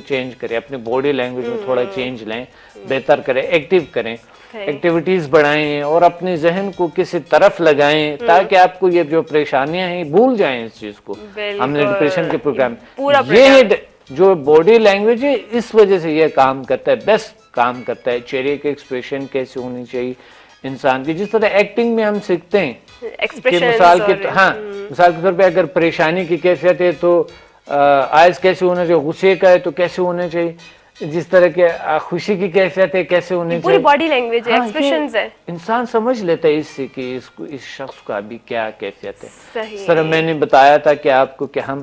Change کریں, اپنی body language میں تھوڑا چینج لیں, بہتر کریں, ایکٹیو کریں, ایکٹیویٹیز بڑھائیں اور اپنے ذہن کو کسی طرف لگائیں تاکہ آپ کو یہ جو پریشانیاں ہیں بھول جائیں اس چیز کو. ہم نے ڈپریشن کے پروگرام یہ جو باڈی لینگویج ہے اس وجہ سے یہ کام کرتا ہے, بیسٹ کام کرتا ہے. چہرے کی ایکسپریشن کیسے ہونی چاہیے انسان کی, جس طرح ایکٹنگ میں ہم سیکھتے ہیں کہ مثال کے طور پہ اگر پریشانی کی کیفیت ہے تو آئز کیسے ہونا چاہیے, غصے کا ہے تو کیسے ہونا چاہیے, جس طرح کے خوشی کی کیفیت ہے کیسے ہونی چاہیے, پوری باڈی لینگویج ہے, ایکسپریشنز ہے, انسان سمجھ لیتا ہے اس سے کہ اس شخص کا ابھی کیا کیفیت ہے. اس طرح میں نے بتایا تھا کہ آپ کو کہ ہم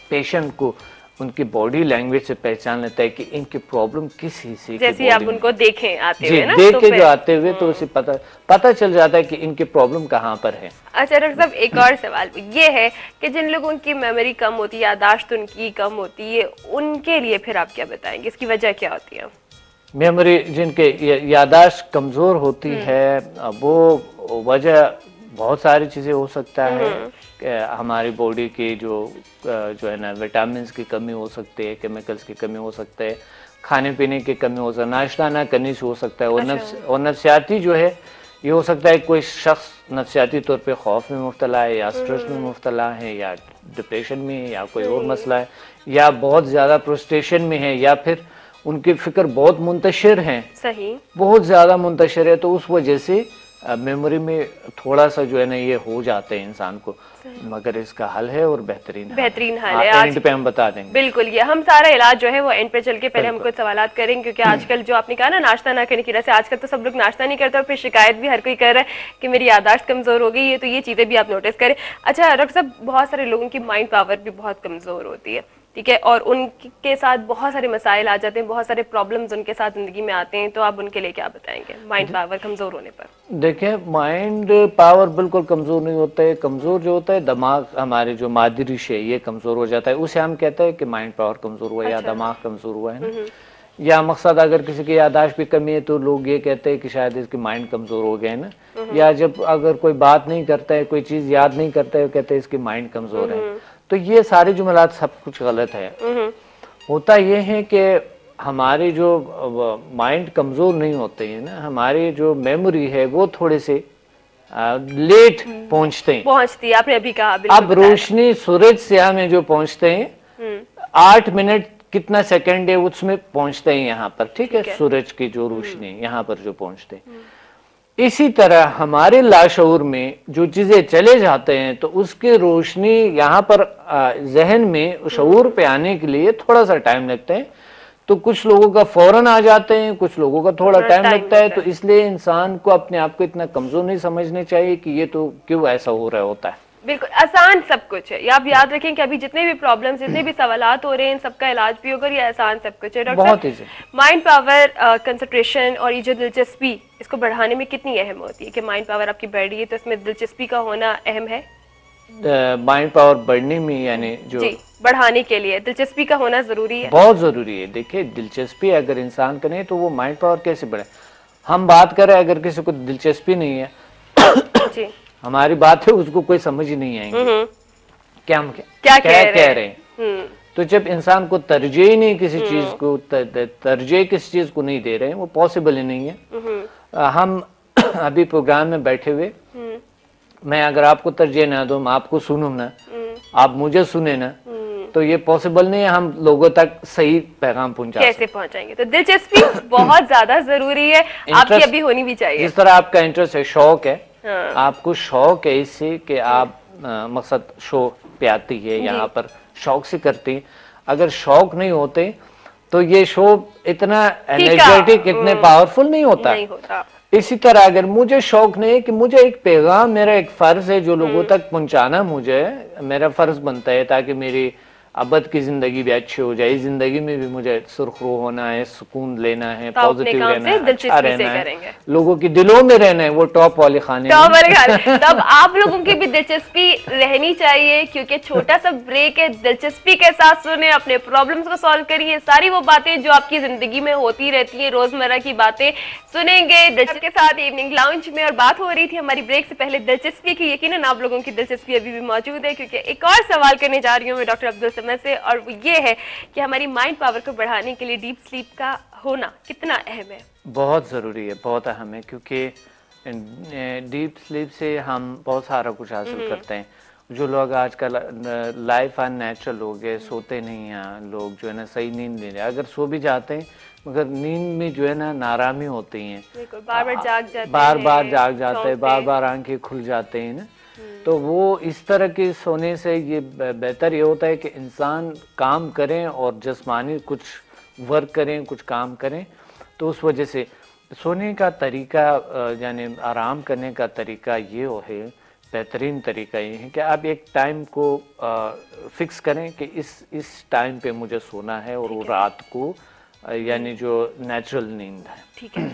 پیشنٹ کو ان کی باڈی لینگویج سے پہچان لیتا ہے کہ ان کی پرابلم کس حصے کی, جیسے آپ ان کو دیکھیں آتے ہوئے نا, دیکھ کے جو آتے ہوئے تو اسے پتہ چل جاتا ہے کہ ان کی پرابلم کہاں پر ہے. اچھا ڈاکٹر صاحب, ایک اور سوال یہ ہے کہ جن لوگوں کی میموری کم ہوتی ہے, یادداشت ان کی کم ہوتی ہے, ان کے لیے پھر آپ کیا بتائیں گے, اس کی وجہ کیا ہوتی ہے؟ میموری جن کے یادداشت کمزور ہوتی ہے وہ وجہ بہت ساری چیزیں ہو سکتا ہے. ہماری باڈی کی جو ہے نا وٹامنس کی کمی ہو سکتی ہے, کیمیکلز کی کمی ہو سکتے ہے, کھانے پینے کی کمی ہو سکتا ہے, ناشتہ نہ کرنے سے ہو سکتا ہے, اور نفسیاتی جو ہے یہ ہو سکتا ہے کوئی شخص نفسیاتی طور پہ خوف میں مبتلا ہے یا اسٹریس میں مبتلا ہے یا ڈپریشن میں ہے یا کوئی اور مسئلہ ہے یا بہت زیادہ فرسٹریشن میں ہے یا پھر ان کی فکر بہت منتشر ہیں, بہت زیادہ منتشر ہے, تو اس وجہ سے میموری میں تھوڑا سا جو ہے نا یہ ہو جاتے ہیں انسان کو. مگر اس کا حل ہے اور بہترین حل ہے, اینڈ پہ ہم بتا دیں گے. بالکل, یہ ہم سارا علاج جو ہے وہ اینڈ پہ چل کے پہلے ہم کچھ سوالات کریں گے, کیونکہ آج کل جو آپ نے کہا نا ناشتہ نہ کرنے کی وجہ سے, آج کل تو سب لوگ ناشتہ نہیں کرتے اور پھر شکایت بھی ہر کوئی کر رہا ہے کہ میری یادداشت کمزور ہو گئی ہے, تو یہ چیزیں بھی آپ نوٹس کریں. اچھا ڈاکٹر صاحب, بہت سارے لوگوں کی مائنڈ پاور بھی بہت کمزور ہوتی ہے, ٹھیک ہے, اور ان کے ساتھ بہت سارے مسائل آ جاتے ہیں, بہت سارے پرابلمز ان کے ساتھ زندگی میں آتے ہیں, تو آپ ان کے لیے کیا بتائیں گے مائنڈ پاور کمزور ہونے پر؟ دیکھیں, مائنڈ پاور بالکل کمزور نہیں ہوتا ہے. کمزور جو ہوتا ہے دماغ, ہمارے جو مادی ریش ہے یہ کمزور ہو جاتا ہے, اسے ہم کہتے ہیں کہ مائنڈ پاور کمزور ہوا ہے یا دماغ کمزور ہوا ہے نا. یا مقصد اگر کسی کی یادداشت بھی کمی ہے تو لوگ یہ کہتے ہیں کہ شاید اس کی مائنڈ کمزور ہو گئے نا, یا جب اگر کوئی بات نہیں کرتا ہے, کوئی چیز یاد نہیں کرتا ہے, کہتے ہیں اس کی مائنڈ کمزور ہے. تو یہ سارے جملات سب کچھ غلط ہے. ہوتا یہ ہے کہ ہمارے جو مائنڈ کمزور نہیں ہوتے ہیں نا, ہماری جو میموری ہے وہ تھوڑے سے لیٹ پہنچتی ہے, آپ نے ابھی کہا. اب روشنی سورج سے ہمیں جو پہنچتے ہیں 8 منٹ کتنا سیکنڈ ہے اس میں پہنچتے ہیں یہاں پر, ٹھیک ہے, سورج کی جو روشنی یہاں پر جو پہنچتے ہیں. اسی طرح ہمارے لاشعور میں جو چیزیں چلے جاتے ہیں تو اس کی روشنی یہاں پر ذہن میں شعور پہ آنے کے لیے تھوڑا سا ٹائم لگتا ہے. تو کچھ لوگوں کا فوراً آ جاتے ہیں, کچھ لوگوں کا تھوڑا ٹائم لگتا ہے. تو اس لیے انسان کو اپنے آپ کو اتنا کمزور نہیں سمجھنا چاہیے کہ یہ تو کیوں ایسا ہو رہا ہوتا ہے. بالکل آسان سب کچھ ہے, آپ یاد رکھیں کہ ابھی جتنے بھی پرابلمز, جتنے بھی سوالات ہو رہے ہیں, ان سب کا علاج بھی ہوگا, یہ آسان سب کچھ ہے. بہت ایزی. مائنڈ پاور, کنسنٹریشن اور یہ جو دلچسپی, اس کو بڑھانے میں کتنی اہم ہوتی ہے کہ مائنڈ پاور آپ کی بڑھ رہی ہے تو اس میں دلچسپی کا ہونا اہم ہے؟ مائنڈ پاور بڑھنے میں یعنی جو بڑھانے کے لیے دلچسپی کا ہونا ضروری ہے, بہت ضروری ہے. دیکھیں, دلچسپی اگر انسان کا نہیں تو وہ مائنڈ پاور کیسے بڑھے؟ ہم بات کر رہے ہیں, اگر کسی کو دلچسپی نہیں ہے, ہماری بات ہے اس کو کوئی سمجھ ہی نہیں آئیں گے کہ ہم کیا کہہ رہے ہیں. تو جب انسان کو ترجیح ہی نہیں کسی چیز کو, ترجیح کسی چیز کو نہیں دے رہے ہیں, وہ پاسبل ہی نہیں ہے. ہم ابھی پروگرام میں بیٹھے ہوئے, میں اگر آپ کو ترجیح نہ دوں, آپ کو سنوں نا, آپ مجھے سنیں نا, تو یہ پاسبل نہیں ہے ہم لوگوں تک صحیح پیغام کیسے پہنچائیں گے. تو دلچسپی بہت زیادہ ضروری ہے, آپ کی ابھی ہونی بھی چاہیے. جس طرح آپ کا انٹرسٹ ہے, شوق ہے, آپ کو شوق ہے اس سے کہ آپ مقصد شو پہ آتی ہے, یہاں پر شوق سے کرتی. اگر شوق نہیں ہوتے تو یہ شو اتنا انرجیٹک, اتنے پاورفل نہیں ہوتا. اسی طرح اگر مجھے شوق نہیں ہے کہ مجھے ایک پیغام, میرا ایک فرض ہے جو لوگوں تک پہنچانا, مجھے میرا فرض بنتا ہے تاکہ میری ابد کی زندگی بھی اچھی ہو جائے. زندگی میں بھی مجھے سرخرو ہونا ہے, سکون لینا ہے, پازیٹیو رہنا ہے, اچھا رہنا ہے, لوگوں کی دلوں میں رہنا ہے, وہ ٹاپ والے کھانے. تب آپ لوگوں کی بھی دلچسپی رہنی چاہیے, کیونکہ چھوٹا سا بریک ہے, دلچسپی کے ساتھ سنیں, اپنے پرابلمس کو سالو کریے. ساری وہ باتیں جو آپ کی زندگی میں ہوتی رہتی ہیں, روزمرہ کی باتیں سنیں گے دلچسپی کے ساتھ. ایوننگ لاؤنج میں اور بات ہو رہی تھی ہماری بریک سے پہلے دلچسپی کی. یقیناً آپ لوگوں کی دلچسپی ابھی بھی موجود ہے, کیونکہ ایک اور سوال کرنے جا رہی ہوں میں ڈاکٹر عبدالسلام समय से, और वो ये है कि हमारी माइंड पावर को बढ़ाने के लिए डीप स्लीप का होना कितना अहम है? बहुत ज़रूरी है, बहुत अहम है, क्योंकि डीप स्लीप से हम बहुत सारा कुछ हासिल करते हैं। जो लोग आजकल लाइफ अननेचुरल हो गए, सोते नहीं हैं लोग, जो है ना सही नींद नहीं रहे, अगर सो भी जाते हैं मगर नींद में जो है ना नारामी होती हैं, बार बार जाग जाते हैं, बार बार जाग जाते हैं, बार बार आंखें खुल जाते हैं ना। तो वो इस तरह के सोने से ये बेहतर ये होता है कि इंसान काम करें और जिस्मानी कुछ वर्क करें, कुछ काम करें। तो उस वजह से सोने का तरीका यानी आराम करने का तरीका ये है, बेहतरीन तरीका ये है कि आप एक टाइम को फिक्स करें कि इस टाइम पे मुझे सोना है, और वो रात को यानी जो नेचुरल नींद है, ठीक है।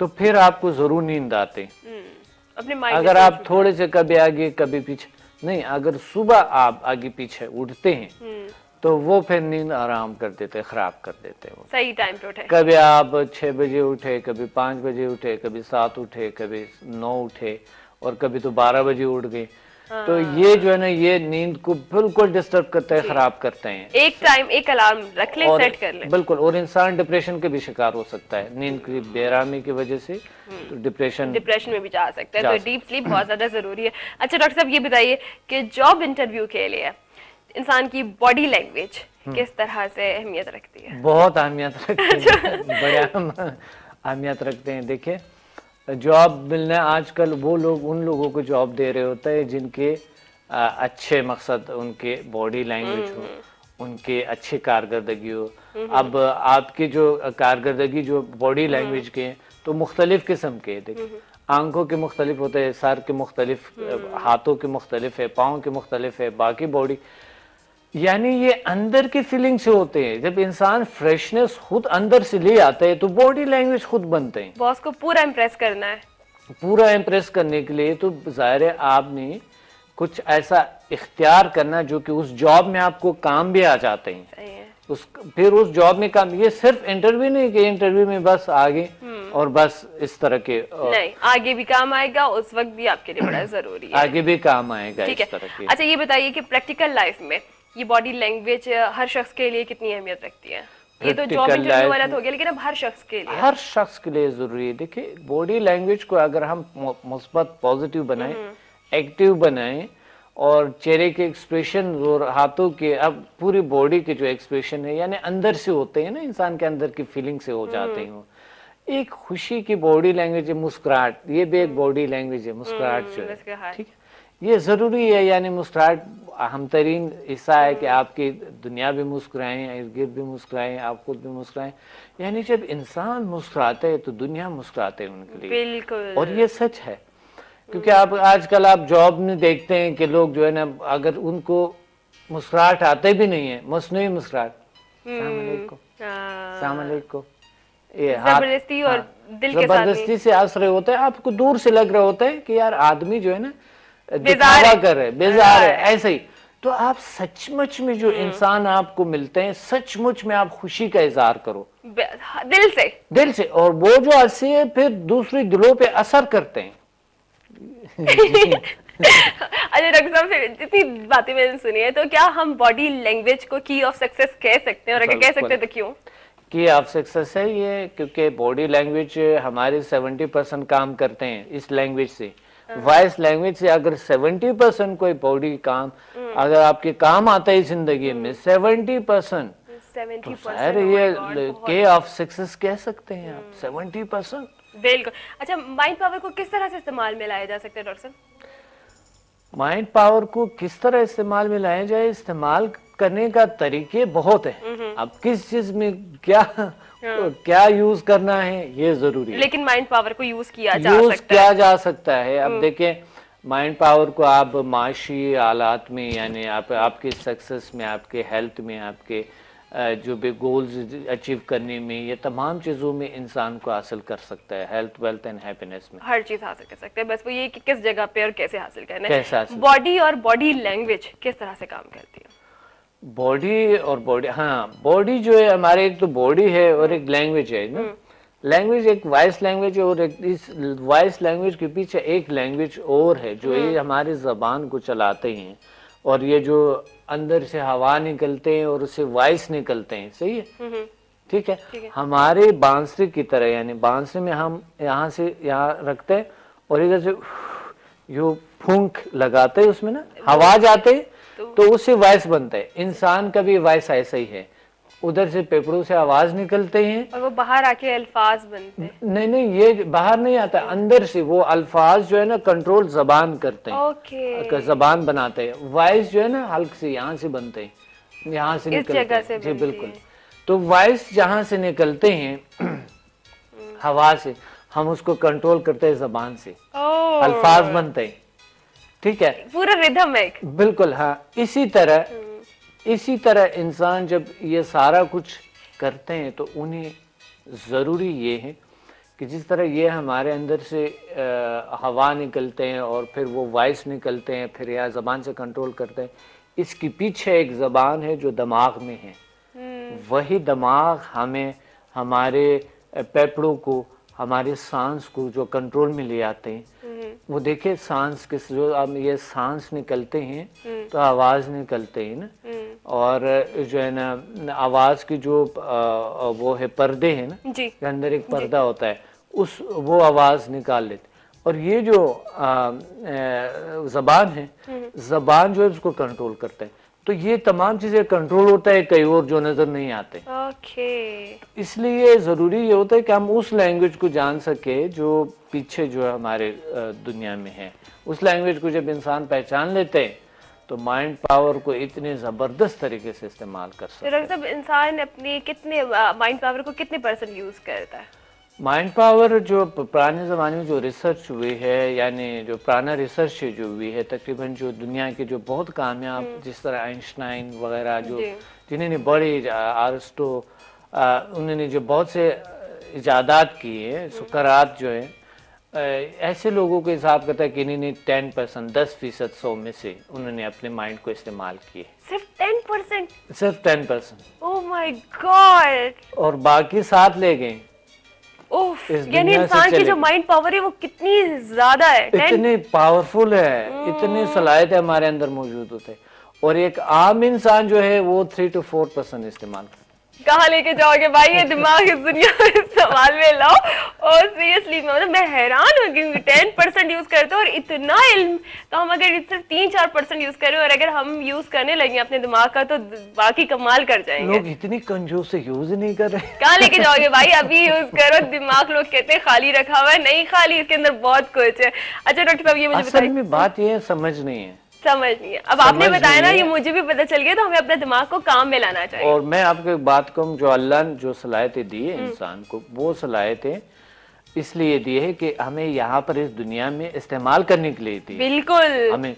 तो फिर आपको जरूर नींद आती। अपने माइंड अगर आप थोड़े से कभी आगे कभी पीछे नहीं, अगर सुबह आप आगे पीछे उठते हैं तो वो फिर नींद आराम कर देते, खराब कर देते हैं। वो सही टाइम पे उठे, कभी आप 6 बजे उठे, कभी 5 बजे उठे, कभी 7 उठे, कभी 9 उठे, और कभी तो 12 बजे उठ गए। तो ये जो है ना, ये नींद को बिल्कुल डिस्टर्ब करते हैं, खराब करते हैं। एक टाइम एक अलार्म रख ले, सेट कर ले। बिल्कुल, और इंसान डिप्रेशन के भी शिकार हो सकता है नींद की बेरामी की वजह से, तो डिप्रेशन में भी जा सकता है। तो डीप स्लीप बहुत ज्यादा जरूरी है। अच्छा डॉक्टर साहब, ये बताइए कि जॉब इंटरव्यू के लिए इंसान की बॉडी लैंग्वेज किस तरह से अहमियत रखती है? बहुत अहमियत रखती है, बड़ा अहमियत रखते हैं। देखिए, जॉब मिलना आजकल वो लोग उन लोगों को जॉब दे रहे होते हैं जिनके अच्छे मकसद, उनके बॉडी लैंग्वेज हो, उनके अच्छी कारकर्दगी हो। अब आपकी जो कारकर्दगी जो बॉडी लैंग्वेज के हैं तो मुख्तलिफ किस्म के, देखिए आंखों के मुख्तलिफ होते हैं, सर के मुख्तलिफ, हाथों के मुख्तलिफ है, पाँव के मुख्तलिफ है, बाकी बॉडी, यानी ये अंदर की फीलिंग से होते हैं। जब इंसान फ्रेशनेस खुद अंदर से ले आता है तो बॉडी लैंग्वेज खुद बनते हैं। बॉस को पूरा इम्प्रेस करना है, पूरा इम्प्रेस करने के लिए तो जाहिर है आपने कुछ ऐसा इख्तियार करना जो कि उस जॉब में आपको काम भी आ जाते हैं। सही है। फिर उस जॉब में काम, ये सिर्फ इंटरव्यू नहीं कि इंटरव्यू में बस आगे और बस इस तरह के, नहीं, आगे भी काम आएगा, उस वक्त भी आपके लिए बड़ा जरूरी है, आगे भी काम आएगा ठीक इस तरह है। के। अच्छा ये बताइए कि प्रैक्टिकल लाइफ में ये बॉडी लैंग्वेज हर शख्स के लिए कितनी अहमियत रखती है? ये तो जॉब इंटरव्यू वाला तो हो गया, लेकिन अब हर शख्स के लिए, हर शख्स के लिए जरूरी है। देखिए, बॉडी लैंग्वेज को अगर हम मुस्बत पॉजिटिव बनाएं, एक्टिव बनाएं, और चेहरे के एक्सप्रेशन और हाथों के, अब पूरी बॉडी के जो एक्सप्रेशन है यानी अंदर से होते हैं ना, इंसान के अंदर की फीलिंग से हो जाते हैं। एक खुशी की बॉडी लैंग्वेज है, मुस्कुराहट, ये भी एक बॉडी लैंग्वेज है, मुस्कुराहट जो है, ठीक है, ये जरूरी है। यानी मुस्कुराहट अहम तरीन हिस्सा है कि आपकी दुनिया भी मुस्कुराएं, इर्द गिर्द भी मुस्कुराएं, आप खुद भी मुस्कुराएं। यानी जब इंसान मुस्कुराते हैं तो दुनिया मुस्कुराते हैं उनके लिए, बिल्कुल, और ये सच है। क्योंकि आप आजकल आप जॉब में देखते हैं कि लोग जो है ना, अगर उनको मुस्कुराहट आते भी नहीं है, मसनूई मुस्कुराहट, सलाम अलैकुम, ये जबरदस्ती और दिल के साथ जबरदस्ती से हंस रहे होते हैं, आपको दूर से लग रहे होते हैं कि यार आदमी जो है ना दिखावा कर रहे, बेजार है, ऐसे ही। तो आप सचमुच में जो इंसान आपको मिलते हैं, सचमुच में आप खुशी का इजहार करो दिल से, और वो जो हंसी है फिर दूसरे दिलों पे असर करते हैं। अच्छा डॉक्टर साहब, फिर इतनी बातें मैंने सुनी है, तो क्या हम बॉडी लैंग्वेज को की ऑफ सक्सेस कह सकते हैं, और अगर कह सकते हैं तो क्यों? की ऑफ सक्सेस है ये, क्योंकि बॉडी लैंग्वेज हमारे 70% काम करते हैं इस लैंग्वेज से। वॉइस लैंग्वेज से अगर 70% कोई बॉडी काम अगर आपके काम आता है जिंदगी में 70%, तो शायद ये के ऑफ सक्सेस कह सकते हैं आप, 70%। बिल्कुल। अच्छा, माइंड पावर को किस तरह से इस्तेमाल में लाया जा सकता है डॉक्टर साहब? माइंड पावर को किस तरह इस्तेमाल में लाया जाए, इस्तेमाल करने का तरीके बहुत है। अब किस चीज में क्या यूज करना है ये जरूरी है, लेकिन माइंड पावर को यूज किया जा सकता है। अब देखिए, माइंड पावर को आप माशी हालात में, यानी आपके सक्सेस में, आपके हेल्थ में, आपके जो भी गोल्स अचीव करने में, ये तमाम चीजों में इंसान को हासिल कर सकता है। हेल्थ, वेल्थ एंड हैप्पीनेस में हर चीज हासिल कर सकते हैं, बस वो ये कि किस जगह पे और कैसे हासिल करना है। कैसे बॉडी और बॉडी लैंग्वेज किस तरह से काम करती है? बॉडी और बॉडी, हाँ, बॉडी जो है हमारे, एक तो बॉडी है और एक लैंग्वेज है ना। लैंग्वेज एक वॉइस लैंग्वेज है, और इस वॉइस लैंग्वेज के पीछे एक लैंग्वेज और है जो ये हमारी जबान को चलाते हैं, और ये जो अंदर से हवा निकलते हैं और उससे वॉइस निकलते हैं, सही है, ठीक है। हमारे बांसुरी की तरह, यानी बांसुरी में हम यहाँ से यहाँ रखते हैं और इधर से यो फूंक लगाते हैं, उसमें ना हवा जाते तो उससे वॉइस बनता है। इंसान का भी वॉइस ऐसा ही है, उधर से फेफड़ों से आवाज निकलते हैं और वो बाहर आके अल्फाज बनते हैं। नहीं, ये बाहर नहीं आता, अंदर से वो अल्फाज जो है ना कंट्रोल जबान करते हैं, ओके, जबान बनाते हैं। वॉइस जो है ना हल्क से यहाँ से बनते हैं, यहाँ से निकलते हैं, जी बिल्कुल। तो वॉइस जहाँ से निकलते हैं हवा से, हम उसको कंट्रोल करते हैं जबान से, अल्फाज बनते हैं, ठीक है, पूरा रिदम है, बिल्कुल। हाँ, इसी तरह इंसान जब ये सारा कुछ करते हैं तो उन्हें ज़रूरी ये है कि जिस तरह ये हमारे अंदर से हवा निकलते हैं और फिर वो वॉइस निकलते हैं, फिर यहाँ ज़बान से कंट्रोल करते हैं, इसके पीछे एक ज़बान है जो दिमाग में है। वही दिमाग हमें हमारे फेफड़ों को, हमारे सांस को जो कंट्रोल में ले आते हैं। वो देखिए सांस के जो अब ये सांस निकलते हैं तो आवाज निकलते हैं ना, और जो है ना आवाज की जो वो है पर्दे हैं ना, के अंदर एक पर्दा होता है, उस वो आवाज निकाल लेते। और ये जो जबान है, जबान जो है उसको कंट्रोल करता है। तो ये तमाम चीजें कंट्रोल होता है कई और जो नजर नहीं आते। इसलिए जरूरी ये होता है कि हम उस लैंग्वेज को जान सके जो पीछे जो है हमारे दुनिया में है। उस लैंग्वेज को जब इंसान पहचान लेते हैं तो माइंड पावर को इतने जबरदस्त तरीके से इस्तेमाल कर सकते हैं। डॉक्टर साहब, इंसान अपनी कितने माइंड पावर को कितने % यूज करता है? माइंड पावर जो पुराने ज़माने में जो रिसर्च हुई है, यानी जो पुराना रिसर्च जो हुई है, तकरीबन जो दुनिया के जो बहुत कामयाब, जिस तरह आइंस्टाइन वगैरह जो जिन्होंने बड़े आरिस्टो उन्होंने जो बहुत से इजादात किए हैं, सुकरात जो है, ऐसे लोगों के हिसाब करता है कि इन्होंने 10%, 10% 100 में से उन्होंने अपने माइंड को इस्तेमाल किए। सिर्फ 10%? सिर्फ 10%। Oh my God! और बाकी 7 ले गए। यानी इंसान की जो माइंड पावर है वो कितनी ज्यादा है, इतनी पावरफुल है, इतनी सलाहियत हमारे अंदर मौजूद होते हैं। और एक आम इंसान जो है वो 3 to 4% इस्तेमाल करता है। कहाँ लेके जाओगे भाई ये दिमाग इस दुनिया में इस्तेमाल में लाओ। और सीरियसली मतलब मैं हैरान हो गई, 10% यूज करते हो और इतना इल्म, तो हम अगर सिर्फ 3-4% यूज करें और अगर हम यूज करने लगे अपने दिमाग का तो बाकी कमाल कर जाएंगे। लोग इतनी कंजूस से यूज नहीं कर रहे। कहाँ लेके जाओगे भाई, अभी यूज करो। दिमाग लोग कहते हैं खाली रखा हुआ है, नहीं खाली, इसके अंदर बहुत कुछ है। अच्छा डॉक्टर साहब, ये मुझे असल में बात ये है, समझ नहीं है। अब आपने बताया ना, ये मुझे भी पता चल गया, तो हमें अपने दिमाग को काम में लाना चाहिए। और मैं आपको एक बात कहूँ, जो अल्लाह ने जो सलाहियतें दी है इंसान को, वो सलाहियतें इसलिए दी है कि हमें यहाँ पर इस दुनिया में इस्तेमाल करने के लिए दी। बिल्कुल। हमें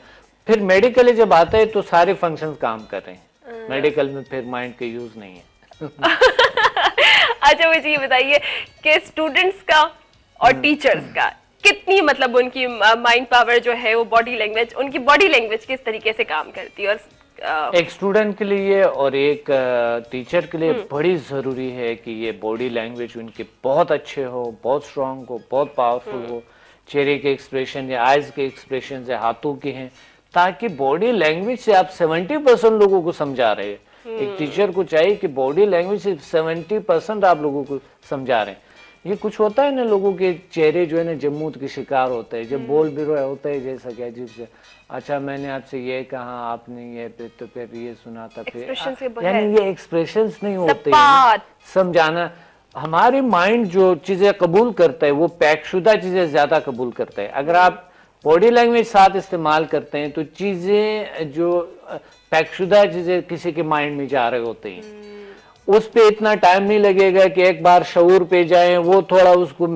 फिर मेडिकल जब आता है तो सारे फंक्शंस काम कर रहे हैं, मेडिकल में फिर माइंड का यूज नहीं है। अच्छा मुझे ये बताइए कि स्टूडेंट्स का और टीचर्स का कितनी, मतलब उनकी माइंड पावर जो है वो बॉडी लैंग्वेज, उनकी बॉडी लैंग्वेज किस तरीके से काम करती है? और एक स्टूडेंट के लिए और एक टीचर के लिए बड़ी जरूरी है कि ये बॉडी लैंग्वेज उनके बहुत अच्छे हो, बहुत स्ट्रांग हो, बहुत पावरफुल हो। चेहरे के एक्सप्रेशन या आइज के एक्सप्रेशन या हाथों के हैं, ताकि बॉडी लैंग्वेज से आप 70% लोगों को समझा रहे हैं। एक टीचर को चाहिए कि बॉडी लैंग्वेज से 70% आप लोगों को समझा रहे हैं। ये कुछ होता है ना, लोगों के चेहरे जो है ना जम्मूत के शिकार होते हैं, जब बोल भी रहे होते हैं जैसा कि अजीब से, अच्छा मैंने आपसे ये कहा, आपने ये तो फिर ये सुना था, फिर यानी ये एक्सप्रेशंस नहीं होते हैं समझाना। हमारे माइंड जो चीजें कबूल करता है वो पैकशुदा चीजें ज्यादा कबूल करता है। अगर आप बॉडी लैंग्वेज साथ इस्तेमाल करते हैं तो चीजें जो पैकशुदा चीजें किसी के माइंड में जा रहे होते हैं, उस पे इतना टाइम नहीं लगेगा कि एक बार शऊर पे जाए, वो थोड़ा उसको